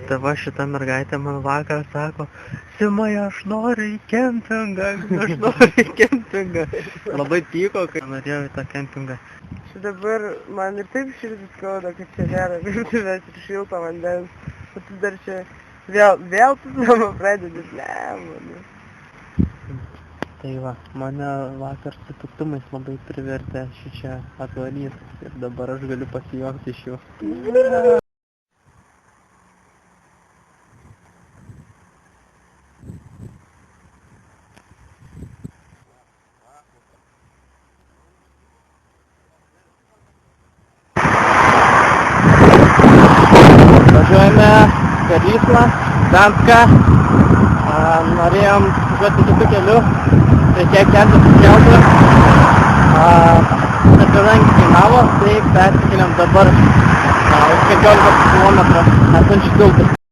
Tai va šita mergaitė man vakar sako, Simai, aš noriu į kempingą, Labai pyko, kai norėjau į tą kempingą. Dabar man ir taip širdis skauda, kad čia nėra virtuvės ir šilto vandens. O tu dar čia vėl tu savo pradedi, ne. Tai va, mane vakar sutiktumais labai privertė šičia atvaryti ir dabar aš galiu pasijuokti iš jų. Važiuojame per Vyslą, Gdanską, norėjom važiuoti kitų kelių, reikėjo keltis į keltą, bet kadangi kainavo, tai persikėlėm dabar už 15 km esančių tiltų.